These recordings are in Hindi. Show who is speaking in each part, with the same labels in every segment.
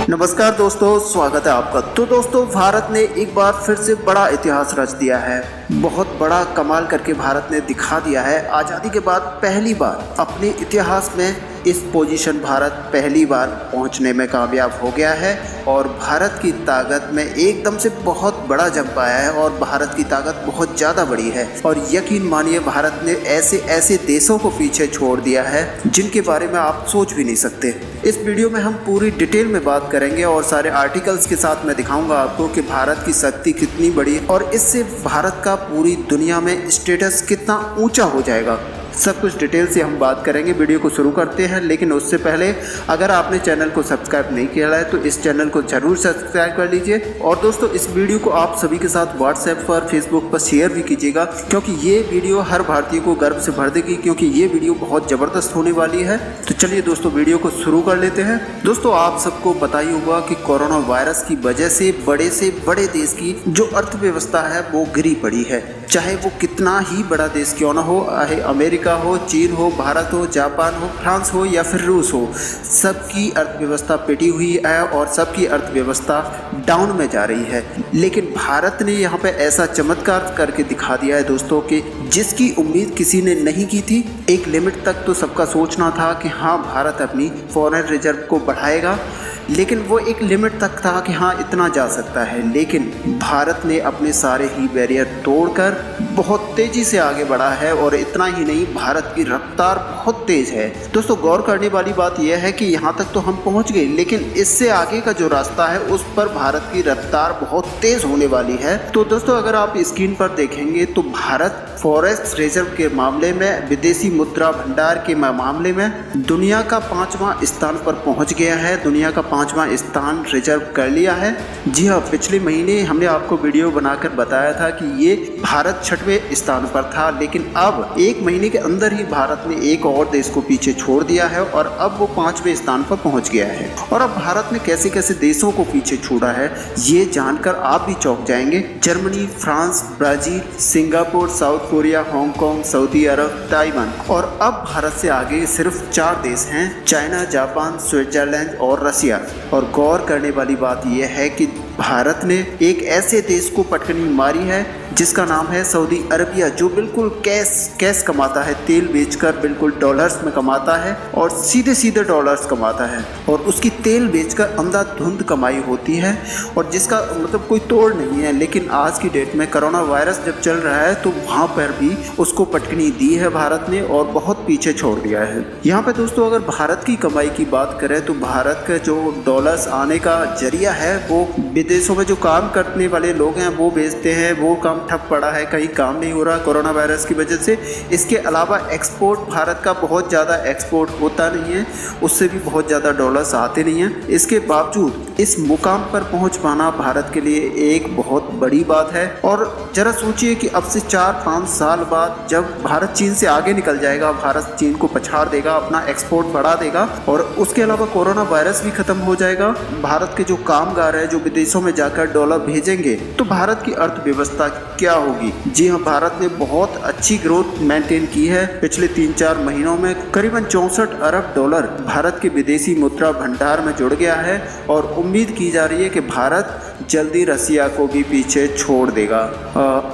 Speaker 1: नमस्कार दोस्तों, स्वागत है आपका। तो दोस्तों, भारत ने एक बार फिर से बड़ा इतिहास रच दिया है। बहुत बड़ा कमाल करके भारत ने दिखा दिया है। आज़ादी के बाद पहली बार अपने इतिहास में इस पोजीशन भारत पहली बार पहुंचने में कामयाब हो गया है और भारत की ताकत में एकदम से बहुत बड़ा जंप आया है और भारत की ताकत बहुत ज़्यादा बड़ी है। और यकीन मानिए, भारत ने ऐसे ऐसे देशों को पीछे छोड़ दिया है जिनके बारे में आप सोच भी नहीं सकते। इस वीडियो में हम पूरी डिटेल में बात करेंगे और सारे आर्टिकल्स के साथ मैं दिखाऊंगा आपको कि भारत की शक्ति कितनी बड़ी है और इससे भारत का पूरी दुनिया में स्टेटस कितना ऊंचा हो जाएगा। सब कुछ डिटेल से हम बात करेंगे। वीडियो को शुरू करते हैं, लेकिन उससे पहले अगर आपने चैनल को सब्सक्राइब नहीं किया है तो इस चैनल को जरूर सब्सक्राइब कर लीजिए। और दोस्तों, इस वीडियो को आप सभी के साथ व्हाट्सएप पर, फेसबुक पर शेयर भी कीजिएगा, क्योंकि ये वीडियो हर भारतीय को गर्व से भर देगी, क्योंकि ये वीडियो बहुत ज़बरदस्त होने वाली है। तो चलिए दोस्तों, वीडियो को शुरू कर लेते हैं। दोस्तों, आप सबको पता ही होगा कि कोरोना वायरस की वजह से बड़े देश की जो अर्थव्यवस्था है वो गिरी पड़ी है। चाहे वो कितना ही बड़ा देश क्यों ना हो, चाहे अमेरिका हो, चीन हो, भारत हो, जापान हो, फ्रांस हो या फिर रूस हो, सबकी अर्थव्यवस्था पिटी हुई है और सबकी अर्थव्यवस्था डाउन में जा रही है। लेकिन भारत ने यहाँ पे ऐसा चमत्कार करके दिखा दिया है दोस्तों कि जिसकी उम्मीद किसी ने नहीं की थी। एक लिमिट तक तो सबका सोचना था कि हाँ, भारत अपनी फॉरेन रिजर्व को बढ़ाएगा, लेकिन वो एक लिमिट तक था कि हाँ, इतना जा सकता है। लेकिन भारत ने अपने सारे ही बैरियर तोड़कर बहुत तेज़ी से आगे बढ़ा है और इतना ही नहीं, भारत की रफ्तार बहुत तेज़ है। दोस्तों, गौर करने वाली बात यह है कि यहाँ तक तो हम पहुँच गए, लेकिन इससे आगे का जो रास्ता है उस पर भारत की रफ्तार बहुत तेज़ होने वाली है। तो दोस्तों, अगर आप स्क्रीन पर देखेंगे तो भारत फॉरेक्स रिजर्व के मामले में, विदेशी मुद्रा भंडार के मामले में दुनिया का 5वां स्थान पर पहुँच गया है। दुनिया का 5वां स्थान रिजर्व कर लिया है। जी हाँ, पिछले महीने हमने आपको वीडियो बनाकर बताया था कि ये भारत 6वें स्थान पर था, लेकिन अब एक महीने के अंदर ही भारत ने एक और देश को पीछे छोड़ दिया है और अब वो 5वें स्थान पर पहुंच गया है। और अब भारत ने कैसे कैसे देशों को पीछे छोड़ा है ये जानकर आप भी चौंक जाएंगे। Germany, France, Brazil, Singapore, South Korea, Hong Kong, Saudi Arab, Taiwan, और अब भारत से आगे सिर्फ 4 देश हैं: चाइना, जापान, स्विट्जरलैंड और रसिया। और गौर करने वाली बात यह है कि भारत ने एक ऐसे देश को पटकनी मारी है जिसका नाम है सऊदी अरबिया, जो बिल्कुल कैश कमाता है, तेल बेचकर बिल्कुल डॉलर्स में कमाता है और सीधे डॉलर्स कमाता है और उसकी तेल बेचकर अंधाधुंध कमाई होती है और जिसका मतलब कोई तोड़ नहीं है। लेकिन आज की डेट में कोरोना वायरस जब चल रहा है तो वहाँ पर भी उसको पटकनी दी है भारत ने और बहुत पीछे छोड़ दिया है। यहाँ पे दोस्तों, अगर भारत की कमाई की बात करें तो भारत का जो डॉलर्स आने का जरिया है वो विदेशों में जो काम करने वाले लोग हैं वो बेचते हैं। वो काम ठप पड़ा है, कहीं काम नहीं हो रहा कोरोना वायरस की वजह से। इसके अलावा एक्सपोर्ट भारत का बहुत ज़्यादा एक्सपोर्ट होता नहीं है, उससे भी बहुत ज़्यादा डॉलर्स आते नहीं हैं। इसके बावजूद इस मुकाम पर पहुंच पाना भारत के लिए एक बहुत बड़ी बात है। और जरा सोचिए कि अब से 4-5 साल बाद जब भारत चीन से आगे निकल जाएगा, भारत चीन को पछाड़ देगा, अपना एक्सपोर्ट बढ़ा देगा और उसके अलावा कोरोना वायरस भी खत्म हो जाएगा, भारत के जो कामगार हैं जो विदेशों में जाकर डॉलर भेजेंगे, तो भारत की अर्थव्यवस्था क्या होगी। जी हाँ, भारत ने बहुत अच्छी ग्रोथ मेंटेन की है। पिछले 3-4 महीनों में करीबन 64 अरब डॉलर भारत के विदेशी मुद्रा भंडार में जुड़ गया है और उम्मीद की जा रही है कि भारत जल्दी रसिया को भी पीछे छोड़ देगा।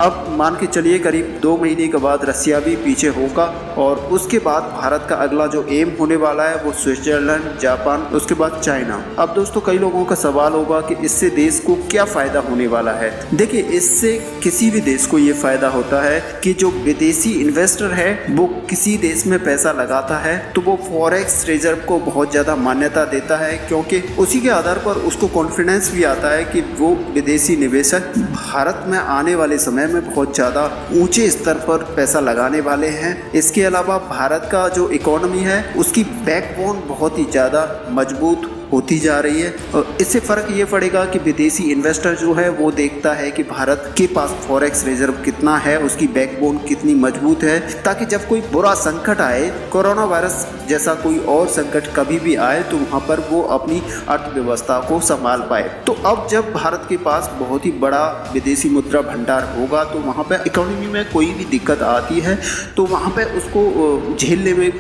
Speaker 1: अब मान के चलिए करीब 2 महीने के बाद रसिया भी पीछे होगा और उसके बाद भारत का अगला जो एम होने वाला है वो स्विट्जरलैंड, जापान, उसके बाद चाइना। अब दोस्तों, कई लोगों का सवाल होगा कि इससे देश को क्या फ़ायदा होने वाला है। देखिए, इससे किसी भी देश को ये फ़ायदा होता है कि जो विदेशी इन्वेस्टर है वो किसी देश में पैसा लगाता है तो वो फॉरेक्स रिजर्व को बहुत ज़्यादा मान्यता देता है, क्योंकि उसी के आधार पर उसको कॉन्फिडेंस भी आता है कि वो विदेशी निवेशक भारत में आने वाले समय में बहुत ज़्यादा ऊंचे स्तर पर पैसा लगाने वाले हैं। इसके अलावा भारत का जो इकोनॉमी है उसकी बैकबोन बहुत ही ज़्यादा मजबूत होती जा रही है। और इससे फ़र्क ये पड़ेगा कि विदेशी इन्वेस्टर जो है वो देखता है कि भारत के पास फॉरेक्स रिजर्व कितना है, उसकी बैकबोन कितनी मजबूत है, ताकि जब कोई बुरा संकट आए, कोरोना वायरस जैसा कोई और संकट कभी भी आए, तो वहाँ पर वो अपनी अर्थव्यवस्था को संभाल पाए। तो अब जब भारत के पास बहुत ही बड़ा विदेशी मुद्रा भंडार होगा तो वहाँ पर इकोनॉमी में कोई भी दिक्कत आती है तो वहाँ पर उसको झेलने में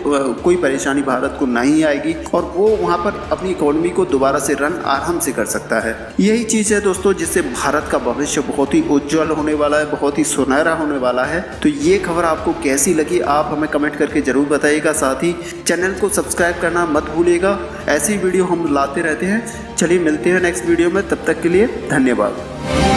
Speaker 1: कोई परेशानी भारत को नहीं आएगी और वो वहाँ पर अपनी इकोनॉमी धोनी को दोबारा से रन आराम से कर सकता है। यही चीज़ है दोस्तों जिससे भारत का भविष्य बहुत ही उज्जवल होने वाला है, बहुत ही सुनहरा होने वाला है। तो ये खबर आपको कैसी लगी आप हमें कमेंट करके जरूर बताइएगा। साथ ही चैनल को सब्सक्राइब करना मत भूलिएगा, ऐसी वीडियो हम लाते रहते हैं। चलिए मिलते हैं नेक्स्ट वीडियो में, तब तक के लिए धन्यवाद।